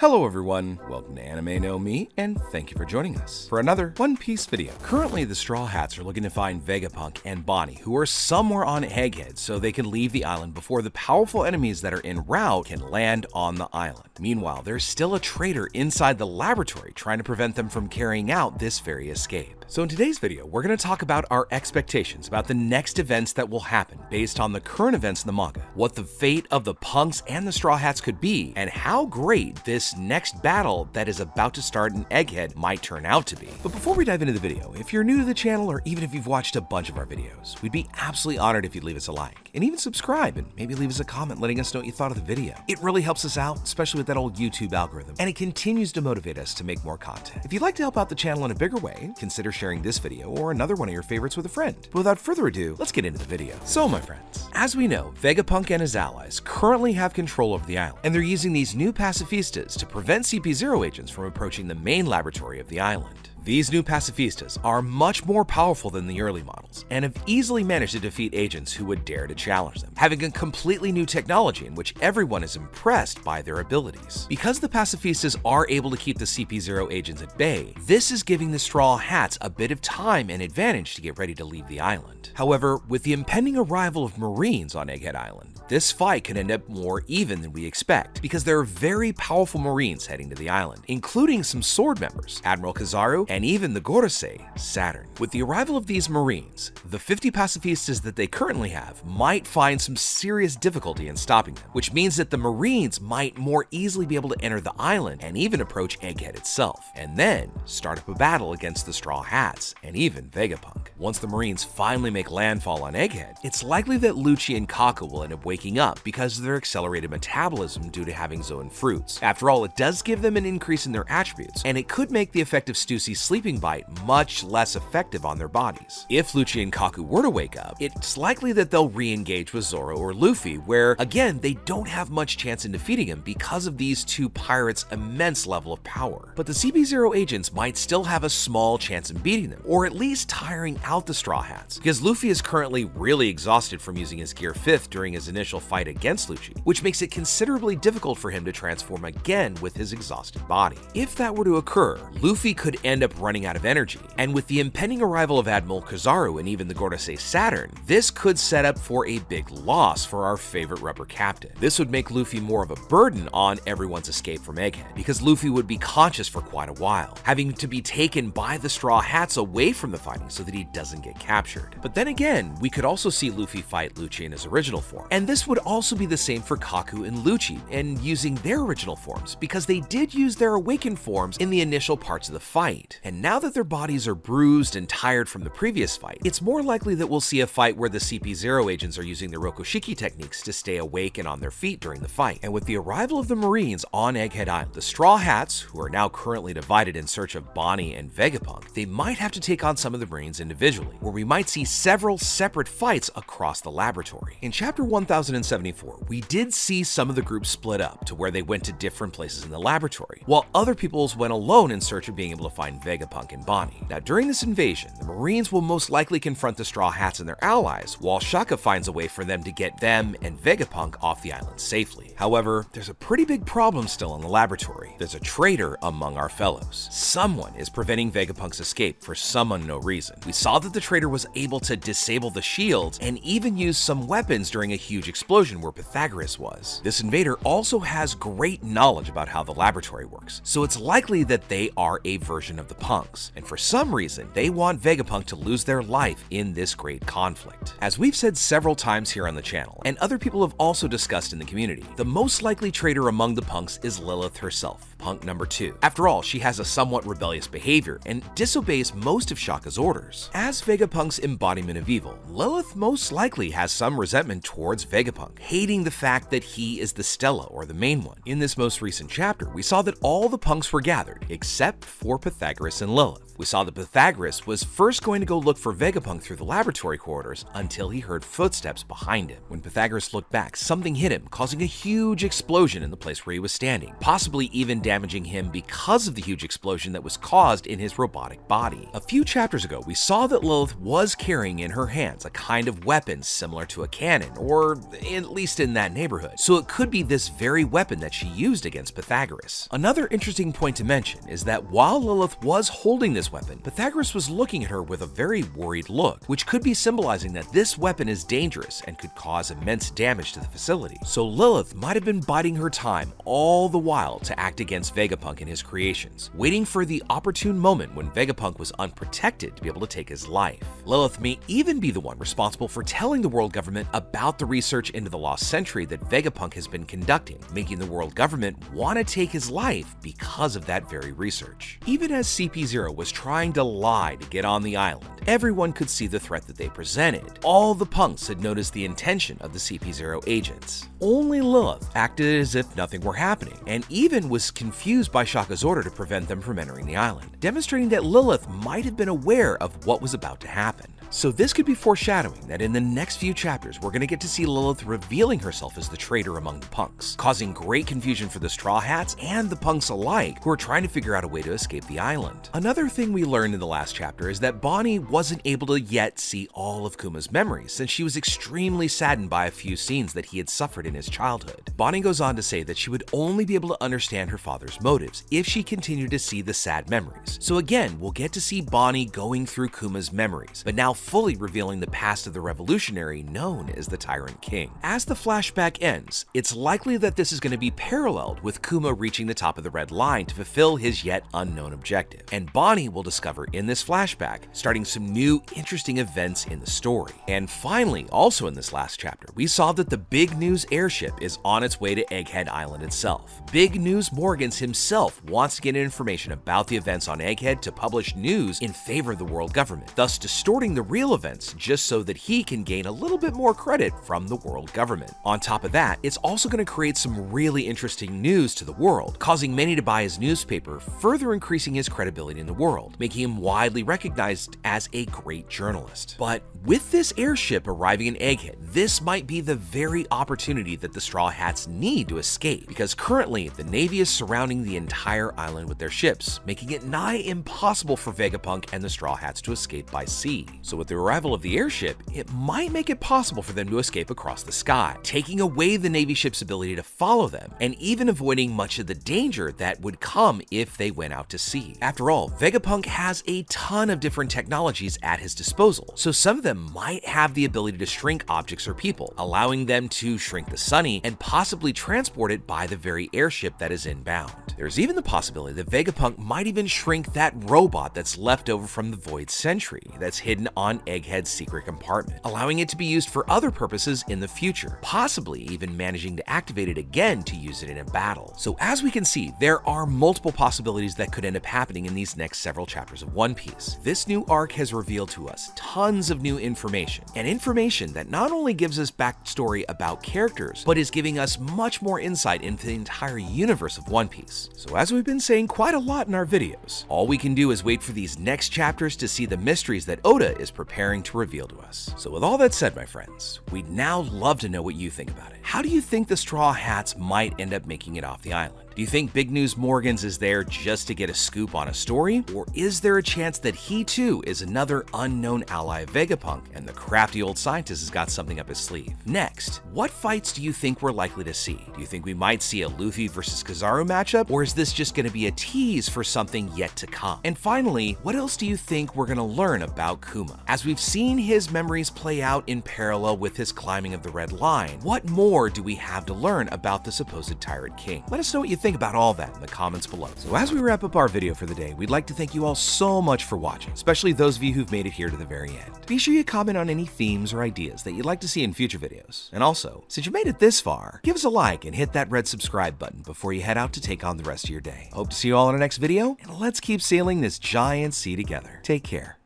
Hello everyone, welcome to Anime No Me, and thank you for joining us for another One Piece video. Currently, the Straw Hats are looking to find Vegapunk and Bonnie, who are somewhere on Egghead, so they can leave the island before the powerful enemies that are en route can land on the island. Meanwhile, there's still a traitor inside the laboratory trying to prevent them from carrying out this very escape. So in today's video, we're going to talk about our expectations about the next events that will happen based on the current events in the manga, what the fate of the Punks and the Straw Hats could be, and how great this next battle that is about to start in Egghead might turn out to be. But before we dive into the video, if you're new to the channel or even if you've watched a bunch of our videos, we'd be absolutely honored if you'd leave us a like and even subscribe and maybe leave us a comment letting us know what you thought of the video. It really helps us out, especially with that old YouTube algorithm, and it continues to motivate us to make more content. If you'd like to help out the channel in a bigger way, consider sharing this video or another one of your favorites with a friend. But without further ado, let's get into the video. So my friends, as we know, Vegapunk and his allies currently have control over the island, and they're using these new pacifistas to prevent CP0 agents from approaching the main laboratory of the island. These new pacifistas are much more powerful than the early models, and have easily managed to defeat agents who would dare to challenge them, having a completely new technology in which everyone is impressed by their abilities. Because the pacifistas are able to keep the CP0 agents at bay, this is giving the Straw Hats a bit of time and advantage to get ready to leave the island. However, with the impending arrival of Marines on Egghead Island, this fight can end up more even than we expect, because there are very powerful Marines heading to the island, including some sword members, Admiral Kizaru, and even the Gorosei, Saturn. With the arrival of these Marines, the 50 pacifistas that they currently have might find some serious difficulty in stopping them, which means that the Marines might more easily be able to enter the island and even approach Egghead itself, and then start up a battle against the Straw Hats and even Vegapunk. Once the Marines finally make landfall on Egghead, it's likely that Lucci and Kaku will end up waking up because of their accelerated metabolism due to having Zoan fruits. After all, it does give them an increase in their attributes, and it could make the effect of Stussie's sleeping bite much less effective on their bodies. If Lucci and Kaku were to wake up, it's likely that they'll re-engage with Zoro or Luffy, where again, they don't have much chance in defeating him because of these two pirates' immense level of power. But the CP0 agents might still have a small chance in beating them, or at least tiring out the Straw Hats, because Luffy is currently really exhausted from using his Gear 5th during his initial fight against Lucci, which makes it considerably difficult for him to transform again with his exhausted body. If that were to occur, Luffy could end up running out of energy, and with the impending arrival of Admiral Kizaru and even the Gorosei Saturn, this could set up for a big loss for our favorite rubber captain. This would make Luffy more of a burden on everyone's escape from Egghead, because Luffy would be conscious for quite a while, having to be taken by the Straw Hats away from the fighting so that he doesn't get captured. But then again, we could also see Luffy fight Lucci in his original form, and this would also be the same for Kaku and Lucci and using their original forms, because they did use their awakened forms in the initial parts of the fight. And now that their bodies are bruised and tired from the previous fight, it's more likely that we'll see a fight where the CP0 agents are using their Rokoshiki techniques to stay awake and on their feet during the fight. And with the arrival of the Marines on Egghead Island, the Straw Hats, who are now currently divided in search of Bonnie and Vegapunk, they might have to take on some of the Marines individually, where we might see several separate fights across the laboratory. In chapter 1074, we did see some of the groups split up to where they went to different places in the laboratory, while other peoples went alone in search of being able to find Vegapunk and Bonnie. Now, during this invasion, the Marines will most likely confront the Straw Hats and their allies, while Shaka finds a way for them to get them and Vegapunk off the island safely. However, there's a pretty big problem still in the laboratory. There's a traitor among our fellows. Someone is preventing Vegapunk's escape for some unknown reason. We saw that the traitor was able to disable the shields and even use some weapons during a huge explosion where Pythagoras was. This invader also has great knowledge about how the laboratory works, so it's likely that they are a version of the Punks, and for some reason, they want Vegapunk to lose their life in this great conflict. As we've said several times here on the channel, and other people have also discussed in the community, the most likely traitor among the Punks is Lilith herself, Punk number 2. After all, she has a somewhat rebellious behavior and disobeys most of Shaka's orders. As Vegapunk's embodiment of evil, Lilith most likely has some resentment towards Vegapunk, hating the fact that he is the Stella, or the main one. In this most recent chapter, we saw that all the Punks were gathered, except for Pythagoras and Lilith. We saw that Pythagoras was first going to go look for Vegapunk through the laboratory corridors until he heard footsteps behind him. When Pythagoras looked back, something hit him, causing a huge explosion in the place where he was standing, possibly even damaging him because of the huge explosion that was caused in his robotic body. A few chapters ago, we saw that Lilith was carrying in her hands a kind of weapon similar to a cannon, or at least in that neighborhood, so it could be this very weapon that she used against Pythagoras. Another interesting point to mention is that while Lilith was holding this weapon, Pythagoras was looking at her with a very worried look, which could be symbolizing that this weapon is dangerous and could cause immense damage to the facility. So Lilith might have been biding her time all the while to act against Vegapunk and his creations, waiting for the opportune moment when Vegapunk was unprotected to be able to take his life. Lilith may even be the one responsible for telling the world government about the research into the lost century that Vegapunk has been conducting, making the world government want to take his life because of that very research. Even as CP0 was trying to lie to get on the island, everyone could see the threat that they presented. All the punks had noticed the intention of the CP0 agents. Only Lilith acted as if nothing were happening, and even was confused by Shaka's order to prevent them from entering the island, demonstrating that Lilith might have been aware of what was about to happen. So this could be foreshadowing that in the next few chapters, we're going to get to see Lilith revealing herself as the traitor among the punks, causing great confusion for the Straw Hats and the punks alike who are trying to figure out a way to escape the island. Another thing we learned in the last chapter is that Bonnie wasn't able to yet see all of Kuma's memories, since she was extremely saddened by a few scenes that he had suffered in his childhood. Bonnie goes on to say that she would only be able to understand her father's motives if she continued to see the sad memories. So again, we'll get to see Bonnie going through Kuma's memories, but now fully revealing the past of the revolutionary known as the Tyrant King. As the flashback ends, it's likely that this is going to be paralleled with Kuma reaching the top of the red line to fulfill his yet unknown objective. And Bonnie will discover in this flashback, starting some new interesting events in the story. And finally, also in this last chapter, we saw that the Big News airship is on its way to Egghead Island itself. Big News Morgans himself wants to get information about the events on Egghead to publish news in favor of the world government, thus distorting the real events just so that he can gain a little bit more credit from the world government. On top of that, it's also going to create some really interesting news to the world, causing many to buy his newspaper, further increasing his credibility in the world, making him widely recognized as a great journalist. But with this airship arriving in Egghead, this might be the very opportunity that the Straw Hats need to escape, because currently the Navy is surrounding the entire island with their ships, making it nigh impossible for Vegapunk and the Straw Hats to escape by sea. So with the arrival of the airship, it might make it possible for them to escape across the sky, taking away the Navy ship's ability to follow them, and even avoiding much of the danger that would come if they went out to sea. After all, Vegapunk has a ton of different technologies at his disposal, so some of them might have the ability to shrink objects or people, allowing them to shrink the Sunny and possibly transport it by the very airship that is inbound. There's even the possibility that Vegapunk might even shrink that robot that's left over from the Void Sentry that's hidden on Egghead's secret compartment, allowing it to be used for other purposes in the future, possibly even managing to activate it again to use it in a battle. So as we can see, there are multiple possibilities that could end up happening in these next several chapters of One Piece. This new arc has revealed to us tons of new information, and information that not only gives us backstory about characters, but is giving us much more insight into the entire universe of One Piece. So as we've been saying quite a lot in our videos, all we can do is wait for these next chapters to see the mysteries that Oda is preparing to reveal to us. So with all that said, my friends, we'd now love to know what you think about it. How do you think the Straw Hats might end up making it off the island? Do you think Big News Morgans is there just to get a scoop on a story? Or is there a chance that he too is another unknown ally of Vegapunk and the crafty old scientist has got something up his sleeve? Next, what fights do you think we're likely to see? Do you think we might see a Luffy versus Kizaru matchup? Or is this just going to be a tease for something yet to come? And finally, what else do you think we're going to learn about Kuma? As we've seen his memories play out in parallel with his climbing of the Red Line, what more do we have to learn about the supposed Tyrant King? Let us know what you think about all that in the comments below. So as we wrap up our video for the day, we'd like to thank you all so much for watching, especially those of you who've made it here to the very end. Be sure you comment on any themes or ideas that you'd like to see in future videos. And also, since you made it this far, give us a like and hit that red subscribe button before you head out to take on the rest of your day. Hope to see you all in our next video, and let's keep sailing this giant sea together. Take care.